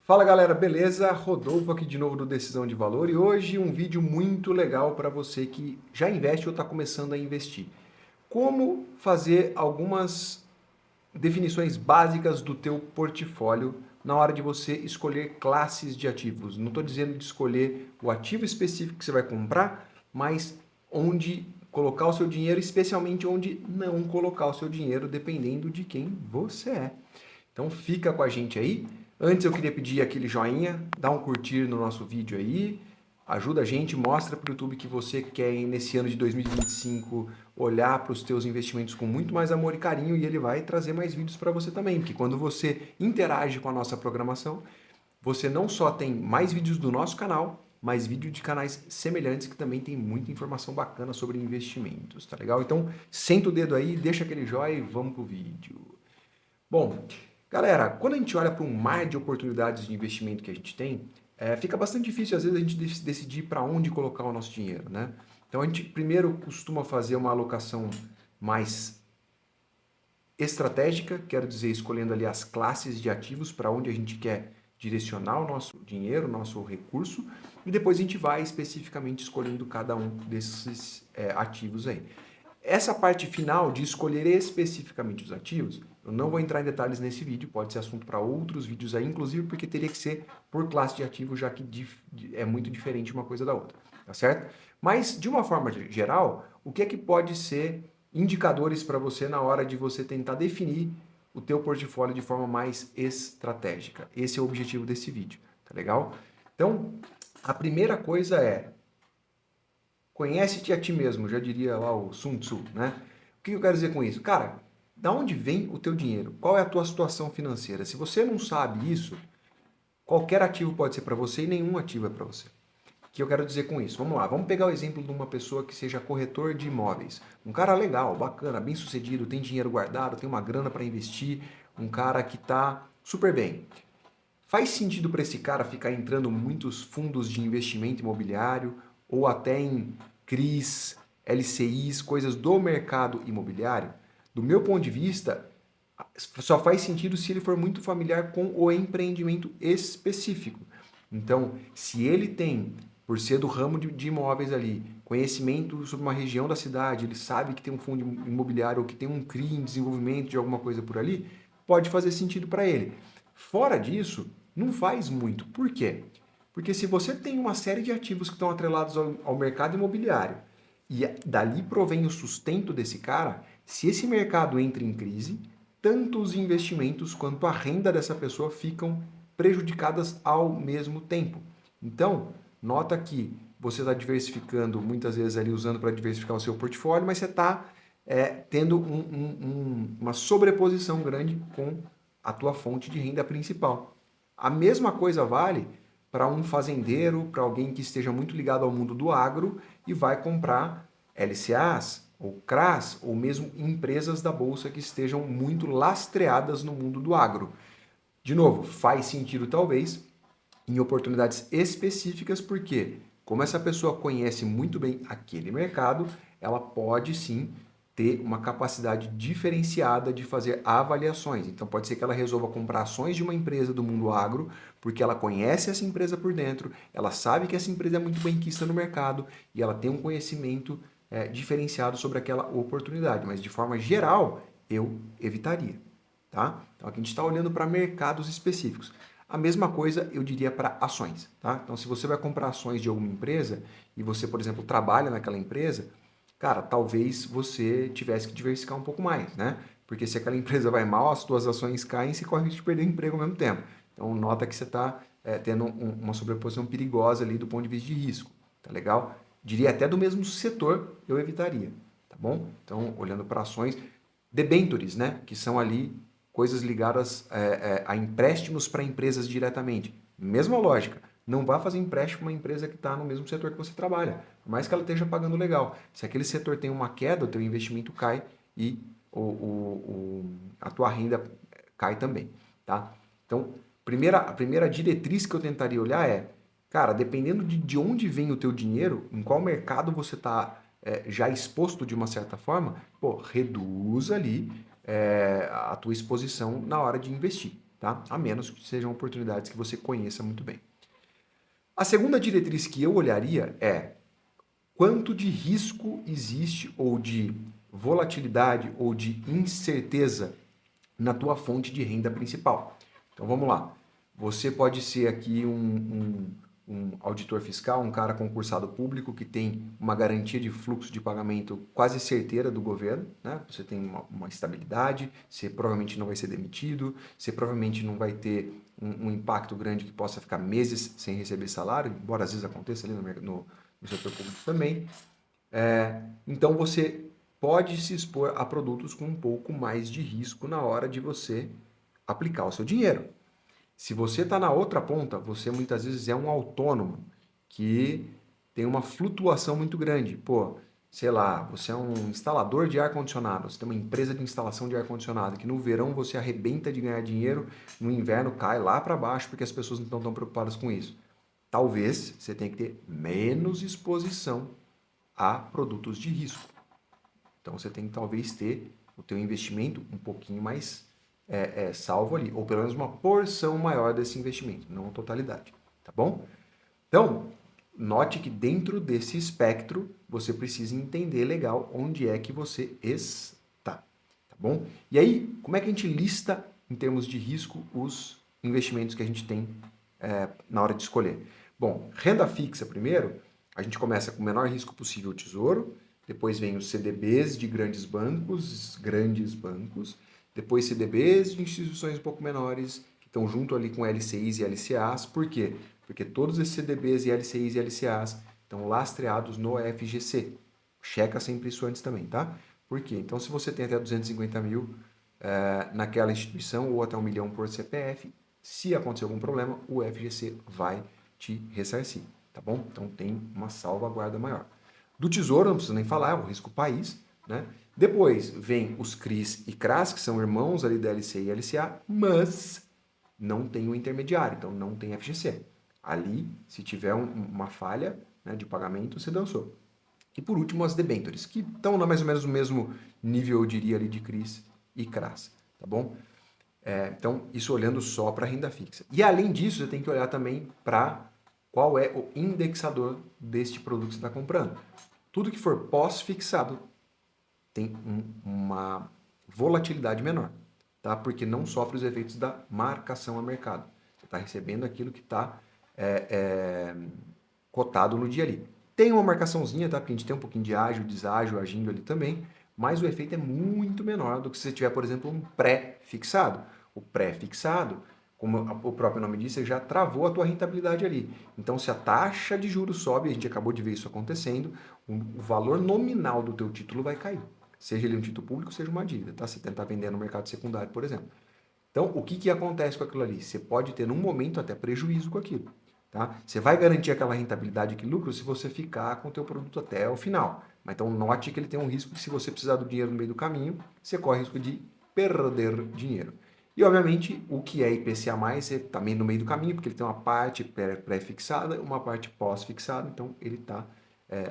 Fala galera, beleza? Rodolfo aqui de novo do Decisão de Valor e hoje um vídeo muito legal para você que já investe ou está começando a investir. Como fazer algumas definições básicas do teu portfólio na hora de você escolher classes de ativos. Não estou dizendo de escolher o ativo específico que você vai comprar, mas onde colocar o seu dinheiro, especialmente onde não colocar o seu dinheiro, dependendo de quem você é. Então fica com a gente aí. Antes eu queria pedir aquele joinha, dá um curtir no nosso vídeo aí, ajuda a gente, mostra para o YouTube que você quer nesse ano de 2025 olhar para os teus investimentos com muito mais amor e carinho e ele vai trazer mais vídeos para você também, porque quando você interage com a nossa programação, você não só tem mais vídeos do nosso canal, mas vídeo de canais semelhantes que também tem muita informação bacana sobre investimentos, tá legal? Então senta o dedo aí, deixa aquele joinha e vamos pro vídeo. Bom, galera, quando a gente olha para um mar de oportunidades de investimento que a gente tem, fica bastante difícil às vezes a gente decidir para onde colocar o nosso dinheiro, né? Então a gente primeiro costuma fazer uma alocação mais estratégica, quero dizer, escolhendo ali as classes de ativos para onde a gente quer direcionar o nosso dinheiro, o nosso recurso, e depois a gente vai especificamente escolhendo cada um desses ativos aí. Essa parte final de escolher especificamente os ativos, eu não vou entrar em detalhes nesse vídeo, pode ser assunto para outros vídeos aí, inclusive porque teria que ser por classe de ativo, já que é muito diferente uma coisa da outra, tá certo? Mas, de uma forma geral, o que é que pode ser indicadores para você na hora de você tentar definir o teu portfólio de forma mais estratégica? Esse é o objetivo desse vídeo, tá legal? Então, a primeira coisa é conhece-te a ti mesmo, já diria lá o Sun Tzu, né? O que eu quero dizer com isso? Cara, da onde vem o teu dinheiro? Qual é a tua situação financeira? Se você não sabe isso, qualquer ativo pode ser para você e nenhum ativo é para você. O que eu quero dizer com isso? Vamos lá, vamos pegar o exemplo de uma pessoa que seja corretor de imóveis. Um cara legal, bacana, bem sucedido, tem dinheiro guardado, tem uma grana para investir, um cara que está super bem. Faz sentido para esse cara ficar entrando muitos fundos de investimento imobiliário ou até em CRIs, LCIs, coisas do mercado imobiliário? Do meu ponto de vista, só faz sentido se ele for muito familiar com o empreendimento específico. Então, se ele tem, por ser do ramo de imóveis ali, conhecimento sobre uma região da cidade, ele sabe que tem um fundo imobiliário ou que tem um CRI em desenvolvimento de alguma coisa por ali, pode fazer sentido para ele. Fora disso, não faz muito. Por quê? Porque se você tem uma série de ativos que estão atrelados ao mercado imobiliário e dali provém o sustento desse cara, se esse mercado entra em crise, tanto os investimentos quanto a renda dessa pessoa ficam prejudicadas ao mesmo tempo. Então, nota que você está diversificando, muitas vezes ali usando para diversificar o seu portfólio, mas você está tendo uma sobreposição grande com a tua fonte de renda principal. A mesma coisa vale para um fazendeiro, para alguém que esteja muito ligado ao mundo do agro e vai comprar LCAs ou CRAs ou mesmo empresas da bolsa que estejam muito lastreadas no mundo do agro. De novo, faz sentido talvez em oportunidades específicas, porque como essa pessoa conhece muito bem aquele mercado, ela pode sim ter uma capacidade diferenciada de fazer avaliações. Então pode ser que ela resolva comprar ações de uma empresa do mundo agro, porque ela conhece essa empresa por dentro, ela sabe que essa empresa é muito benquista no mercado e ela tem um conhecimento diferenciado sobre aquela oportunidade. Mas de forma geral, eu evitaria. Tá? Então aqui a gente está olhando para mercados específicos. A mesma coisa eu diria para ações. Tá? Então se você vai comprar ações de alguma empresa e você, por exemplo, trabalha naquela empresa, cara, talvez você tivesse que diversificar um pouco mais, né? Porque se aquela empresa vai mal, as suas ações caem e você corre o risco de perder o emprego ao mesmo tempo. Então nota que você está tendo uma sobreposição perigosa ali do ponto de vista de risco. Tá legal? Diria até do mesmo setor eu evitaria. Tá bom? Então olhando para ações, debentures, né? Que são ali coisas ligadas a empréstimos para empresas diretamente. Mesma lógica. Não vá fazer empréstimo para uma empresa que está no mesmo setor que você trabalha, por mais que ela esteja pagando legal. Se aquele setor tem uma queda, o teu investimento cai e a tua renda cai também. Tá? Então, a primeira diretriz que eu tentaria olhar é, cara, dependendo de onde vem o teu dinheiro, em qual mercado você está já exposto de uma certa forma, pô, reduz ali a tua exposição na hora de investir. tá? A menos que sejam oportunidades que você conheça muito bem. A segunda diretriz que eu olharia é quanto de risco existe ou de volatilidade ou de incerteza na tua fonte de renda principal. Então vamos lá. Você pode ser aqui um auditor fiscal, um cara concursado público que tem uma garantia de fluxo de pagamento quase certeira do governo, né? Você tem uma estabilidade, você provavelmente não vai ser demitido, você provavelmente não vai ter um impacto grande que possa ficar meses sem receber salário, embora às vezes aconteça ali no setor público também. Então você pode se expor a produtos com um pouco mais de risco na hora de você aplicar o seu dinheiro. Se você está na outra ponta, você muitas vezes é um autônomo que tem uma flutuação muito grande. Pô, sei lá, você é um instalador de ar-condicionado, você tem uma empresa de instalação de ar-condicionado, que no verão você arrebenta de ganhar dinheiro, no inverno cai lá para baixo porque as pessoas não estão tão preocupadas com isso. Talvez você tenha que ter menos exposição a produtos de risco. Então você tem que talvez ter o teu investimento um pouquinho mais salvo ali, ou pelo menos uma porção maior desse investimento, não a totalidade, tá bom? Então, note que dentro desse espectro você precisa entender legal onde é que você está, tá bom? E aí, como é que a gente lista em termos de risco os investimentos que a gente tem na hora de escolher? Bom, renda fixa primeiro, a gente começa com o menor risco possível o tesouro, depois vem os CDBs de grandes bancos, depois CDBs de instituições um pouco menores, que estão junto ali com LCIs e LCAs. Por quê? Porque todos esses CDBs e LCIs e LCAs estão lastreados no FGC. Checa sempre isso antes também, tá? Por quê? Então, se você tem até 250 mil naquela instituição ou até 1 milhão por CPF, se acontecer algum problema, o FGC vai te ressarcir, tá bom? Então, tem uma salvaguarda maior. Do Tesouro, não precisa nem falar, é o risco país, né? Depois vem os CRIs e CRAS, que são irmãos ali da LC e LCA, mas não tem o intermediário, então não tem FGC. Ali, se tiver uma falha, né, de pagamento, você dançou. E por último, as debêntures, que estão mais ou menos no mesmo nível, eu diria, ali de CRIs e CRAS, tá bom? Então, isso olhando só para a renda fixa. E além disso, você tem que olhar também para qual é o indexador deste produto que você está comprando. Tudo que for pós-fixado tem uma volatilidade menor, tá? Porque não sofre os efeitos da marcação a mercado. Você está recebendo aquilo que está cotado no dia ali. Tem uma marcaçãozinha, tá? Porque a gente tem um pouquinho de ágio, deságio agindo ali também, mas o efeito é muito menor do que se você tiver, por exemplo, um pré-fixado. O pré-fixado, como o próprio nome diz, você já travou a tua rentabilidade ali. Então, se a taxa de juros sobe, a gente acabou de ver isso acontecendo, o valor nominal do teu título vai cair. Seja ele um título público, seja uma dívida, tá? Você tentar vender no mercado secundário, por exemplo. Então, o que acontece com aquilo ali? Você pode ter, num momento, até prejuízo com aquilo. Tá? Você vai garantir aquela rentabilidade, aquele lucro, se você ficar com o teu produto até o final. Mas então, note que ele tem um risco que se você precisar do dinheiro no meio do caminho, você corre o risco de perder dinheiro. E, obviamente, o que é IPCA+, é também no meio do caminho, porque ele tem uma parte pré-fixada, uma parte pós-fixada, então ele está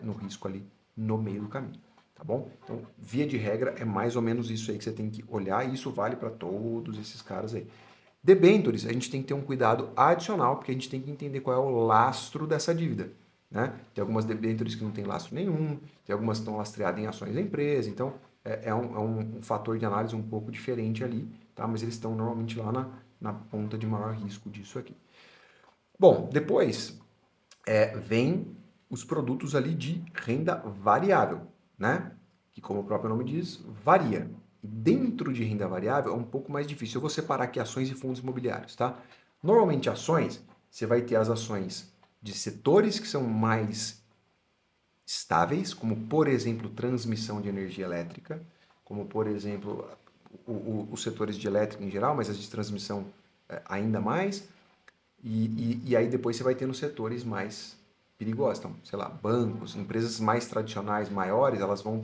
no risco ali no meio do caminho. Tá bom? Então, via de regra, é mais ou menos isso aí que você tem que olhar, e isso vale para todos esses caras aí. Debêntures, a gente tem que ter um cuidado adicional, porque a gente tem que entender qual é o lastro dessa dívida. Né? Tem algumas debêntures que não tem lastro nenhum, tem algumas que estão lastreadas em ações da empresa, então é um fator de análise um pouco diferente ali, tá? Mas eles estão normalmente lá na ponta de maior risco disso aqui. Bom, depois vem os produtos ali de renda variável, né? Que, como o próprio nome diz, varia. E dentro de renda variável é um pouco mais difícil. Eu vou separar aqui ações e fundos imobiliários, tá? Normalmente, ações, você vai ter as ações de setores que são mais estáveis, como, por exemplo, transmissão de energia elétrica, como, por exemplo, os setores de elétrica em geral, mas as de transmissão ainda mais. E aí depois você vai ter nos setores mais perigosos. Então, sei lá, bancos, empresas mais tradicionais, maiores, elas vão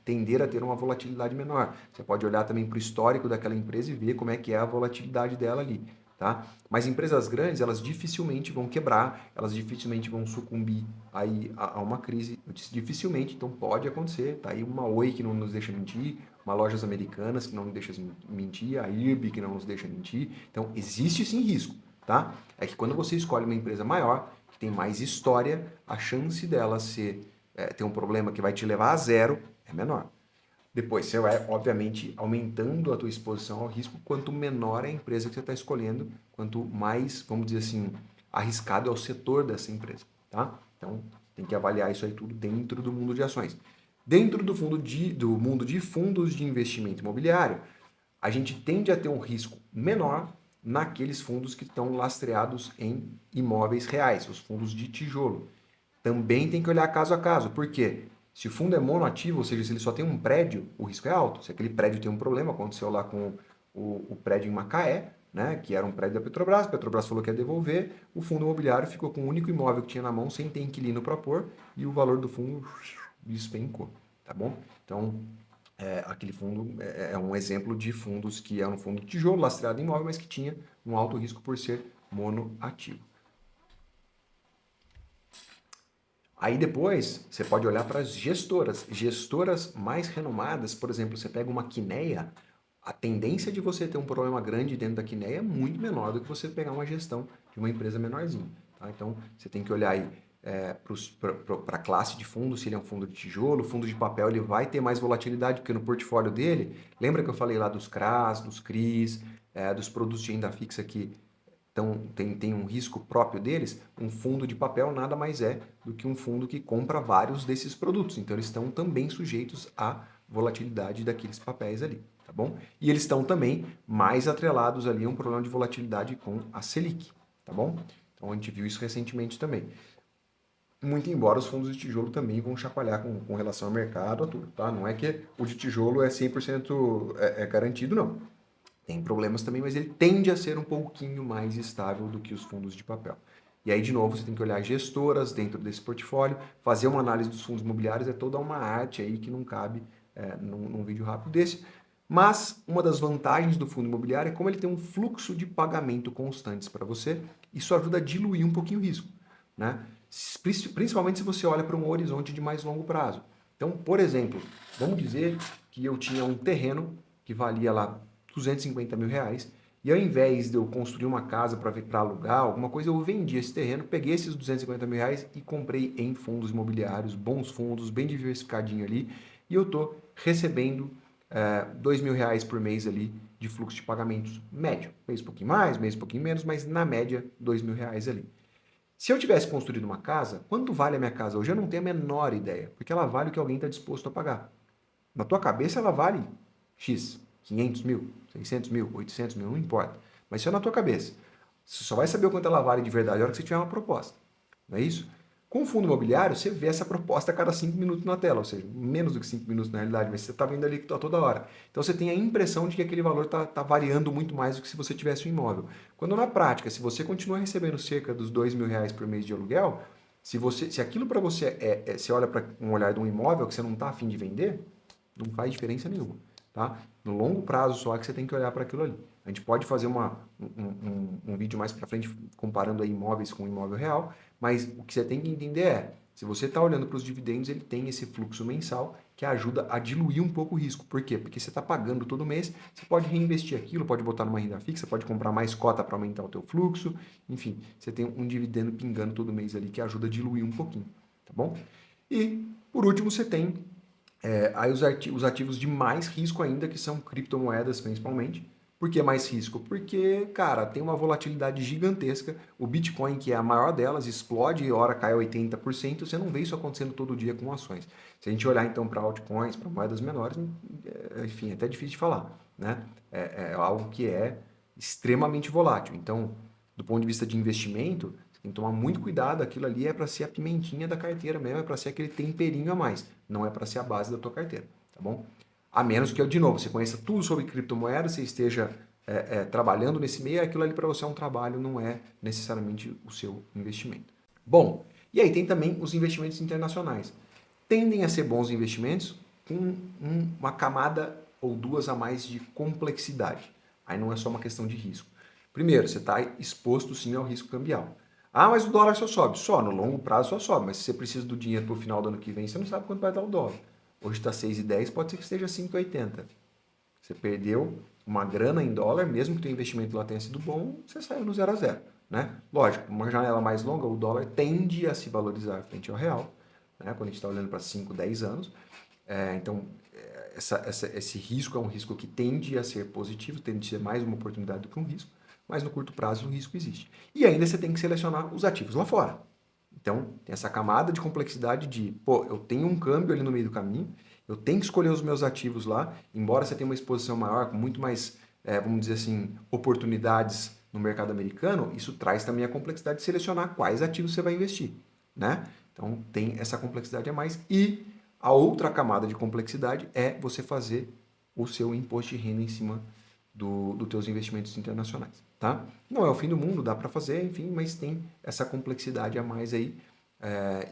tender a ter uma volatilidade menor. Você pode olhar também para o histórico daquela empresa e ver como é que é a volatilidade dela ali. Tá? Mas empresas grandes, elas dificilmente vão quebrar, elas dificilmente vão sucumbir aí a uma crise. Eu disse dificilmente, então pode acontecer. Tá aí uma Oi que não nos deixa mentir, uma Lojas Americanas que não nos deixa mentir, a IRB que não nos deixa mentir. Então, existe sim risco, tá? É que quando você escolhe uma empresa maior, que tem mais história, a chance dela ter um problema que vai te levar a zero é menor. Depois, você vai, obviamente, aumentando a tua exposição ao risco, quanto menor é a empresa que você está escolhendo, quanto mais, vamos dizer assim, arriscado é o setor dessa empresa, tá? Então, tem que avaliar isso aí tudo dentro do mundo de ações. Dentro do mundo de fundos de investimento imobiliário, a gente tende a ter um risco menor naqueles fundos que estão lastreados em imóveis reais, os fundos de tijolo. Também tem que olhar caso a caso. Por quê? Se o fundo é monoativo, ou seja, se ele só tem um prédio, o risco é alto. Se aquele prédio tem um problema, aconteceu lá com o prédio em Macaé, né, que era um prédio da Petrobras, a Petrobras falou que ia devolver, o fundo imobiliário ficou com o único imóvel que tinha na mão, sem ter inquilino para pôr, e o valor do fundo despencou, tá bom? Então, aquele fundo é um exemplo de fundos que é um fundo de tijolo lastreado em imóvel, mas que tinha um alto risco por ser monoativo. Aí depois você pode olhar para as gestoras. Gestoras mais renomadas, por exemplo, você pega uma Quineia, a tendência de você ter um problema grande dentro da Quineia é muito menor do que você pegar uma gestão de uma empresa menorzinha. Tá? Então você tem que olhar aí para a classe de fundo, se ele é um fundo de tijolo, fundo de papel, ele vai ter mais volatilidade, porque no portfólio dele, lembra que eu falei lá dos CRAs, dos CRIs, dos produtos de renda fixa que então, tem um risco próprio deles, um fundo de papel nada mais é do que um fundo que compra vários desses produtos. Então, eles estão também sujeitos à volatilidade daqueles papéis ali, tá bom? E eles estão também mais atrelados ali a um problema de volatilidade com a Selic, tá bom? Então, a gente viu isso recentemente também. Muito embora os fundos de tijolo também vão chacoalhar com relação ao mercado, a tudo, tá? Não é que o de tijolo é 100% garantido, não. Tem problemas também, mas ele tende a ser um pouquinho mais estável do que os fundos de papel. E aí, de novo, você tem que olhar gestoras dentro desse portfólio, fazer uma análise dos fundos imobiliários, é toda uma arte aí que não cabe num vídeo rápido desse. Mas uma das vantagens do fundo imobiliário é como ele tem um fluxo de pagamento constantes para você, isso ajuda a diluir um pouquinho o risco, né? Principalmente se você olha para um horizonte de mais longo prazo. Então, por exemplo, vamos dizer que eu tinha um terreno que valia lá 250 mil reais, e ao invés de eu construir uma casa para alugar, alguma coisa, eu vendi esse terreno, peguei esses 250 mil reais e comprei em fundos imobiliários, bons fundos, bem diversificadinho ali, e eu estou recebendo 2 mil reais por mês ali de fluxo de pagamentos médio. Mês um pouquinho mais, mês um pouquinho menos, mas na média 2 mil reais ali. Se eu tivesse construído uma casa, quanto vale a minha casa hoje? Eu não tenho a menor ideia, porque ela vale o que alguém está disposto a pagar. Na tua cabeça ela vale X, 500 mil, 600 mil, 800 mil, não importa. Mas isso é na tua cabeça. Você só vai saber o quanto ela vale de verdade na hora que você tiver uma proposta. Não é isso? Com o fundo imobiliário, você vê essa proposta a cada 5 minutos na tela, ou seja, menos do que 5 minutos na realidade, mas você está vendo ali a toda hora. Então você tem a impressão de que aquele valor está variando muito mais do que se você tivesse um imóvel. Quando na prática, se você continua recebendo cerca dos 2 mil reais por mês de aluguel, se aquilo para você você olha para um olhar de um imóvel que você não está afim de vender, não faz diferença nenhuma, tá? No longo prazo só é que você tem que olhar para aquilo ali. A gente pode fazer um vídeo mais para frente comparando aí imóveis com imóvel real, mas o que você tem que entender é, se você está olhando para os dividendos, ele tem esse fluxo mensal que ajuda a diluir um pouco o risco. Por quê? Porque você está pagando todo mês, você pode reinvestir aquilo, pode botar numa renda fixa, pode comprar mais cota para aumentar o teu fluxo, enfim, você tem um dividendo pingando todo mês ali que ajuda a diluir um pouquinho, tá bom? E, por último, você tem aí os ativos de mais risco ainda, que são criptomoedas principalmente. Por que mais risco? Porque, cara, tem uma volatilidade gigantesca. O Bitcoin, que é a maior delas, explode e hora cai 80%. Você não vê isso acontecendo todo dia com ações. Se a gente olhar então para altcoins, para moedas menores, enfim, é até difícil de falar, né? É algo que é extremamente volátil. Então, do ponto de vista de investimento, você tem que tomar muito cuidado. Aquilo ali é para ser a pimentinha da carteira mesmo, é para ser aquele temperinho a mais. Não é para ser a base da tua carteira, tá bom? A menos que, de novo, você conheça tudo sobre criptomoedas, você esteja trabalhando nesse meio, aquilo ali para você é um trabalho, não é necessariamente o seu investimento. Bom, e aí tem também os investimentos internacionais. Tendem a ser bons investimentos com uma camada ou duas a mais de complexidade. Aí não é só uma questão de risco. Primeiro, você está exposto sim ao risco cambial. Ah, mas o dólar só sobe. Só, no longo prazo só sobe. Mas se você precisa do dinheiro para o final do ano que vem, você não sabe quanto vai dar o dólar. Hoje está 6,10, pode ser que esteja 5,80. Você perdeu uma grana em dólar, mesmo que o teu investimento lá tenha sido bom, você saiu no 0 a 0, né? Lógico, uma janela mais longa, o dólar tende a se valorizar frente ao real, né? Quando a gente está olhando para 5, 10 anos. Então, esse risco é um risco que tende a ser positivo, tende a ser mais uma oportunidade do que um risco, mas no curto prazo o risco existe. E ainda você tem que selecionar os ativos lá fora. Então, tem essa camada de complexidade de, pô, eu tenho um câmbio ali no meio do caminho, eu tenho que escolher os meus ativos lá, embora você tenha uma exposição maior, com muito mais, vamos dizer assim, oportunidades no mercado americano, isso traz também a complexidade de selecionar quais ativos você vai investir, né? Então, tem essa complexidade a mais. E a outra camada de complexidade é você fazer o seu imposto de renda em cima dos teus investimentos internacionais, tá? Não é o fim do mundo, dá para fazer, enfim, mas tem essa complexidade a mais aí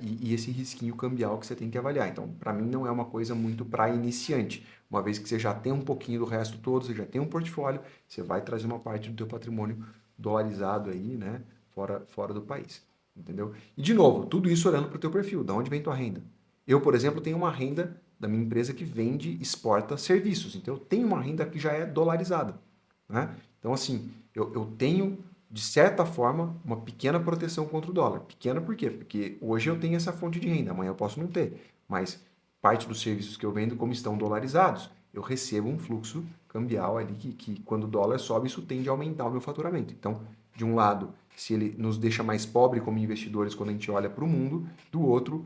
e esse risquinho cambial que você tem que avaliar. Então, para mim, não é uma coisa muito para iniciante. Uma vez que você já tem um pouquinho do resto todo, você já tem um portfólio, você vai trazer uma parte do teu patrimônio dolarizado aí, né, fora do país, entendeu? E, de novo, tudo isso olhando para o teu perfil, de onde vem tua renda? Eu, por exemplo, tenho uma renda da minha empresa que vende, exporta serviços. Então, eu tenho uma renda que já é dolarizada, né? Então, assim, eu tenho, de certa forma, uma pequena proteção contra o dólar. Pequena por quê? Porque hoje eu tenho essa fonte de renda, amanhã eu posso não ter. Mas parte dos serviços que eu vendo, como estão dolarizados, eu recebo um fluxo cambial ali que quando o dólar sobe, isso tende a aumentar o meu faturamento. Então, de um lado, se ele nos deixa mais pobre como investidores quando a gente olha para o mundo, do outro,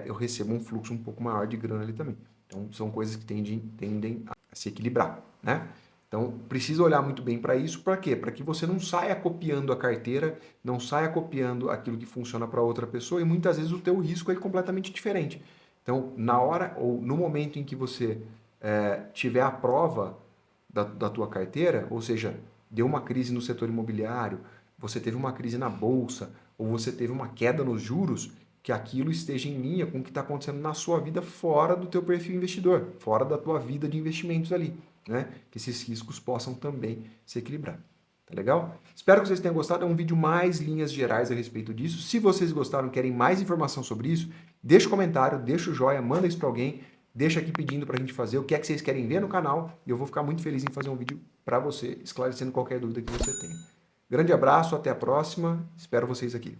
eu recebo um fluxo um pouco maior de grana ali também. Então, são coisas que tendem a se equilibrar, né? Então, precisa olhar muito bem para isso. Para quê? Para que você não saia copiando a carteira, não saia copiando aquilo que funciona para outra pessoa e muitas vezes o teu risco é completamente diferente. Então, na hora ou no momento em que você tiver a prova da tua carteira, ou seja, deu uma crise no setor imobiliário, você teve uma crise na bolsa, ou você teve uma queda nos juros, que aquilo esteja em linha com o que está acontecendo na sua vida fora do teu perfil investidor, fora da tua vida de investimentos ali, né? Que esses riscos possam também se equilibrar. Tá legal? Espero que vocês tenham gostado. É um vídeo mais linhas gerais a respeito disso. Se vocês gostaram, querem mais informação sobre isso, deixa o comentário, deixa o joinha, manda isso para alguém, deixa aqui pedindo para a gente fazer o que é que vocês querem ver no canal e eu vou ficar muito feliz em fazer um vídeo para você, esclarecendo qualquer dúvida que você tenha. Grande abraço, até a próxima. Espero vocês aqui.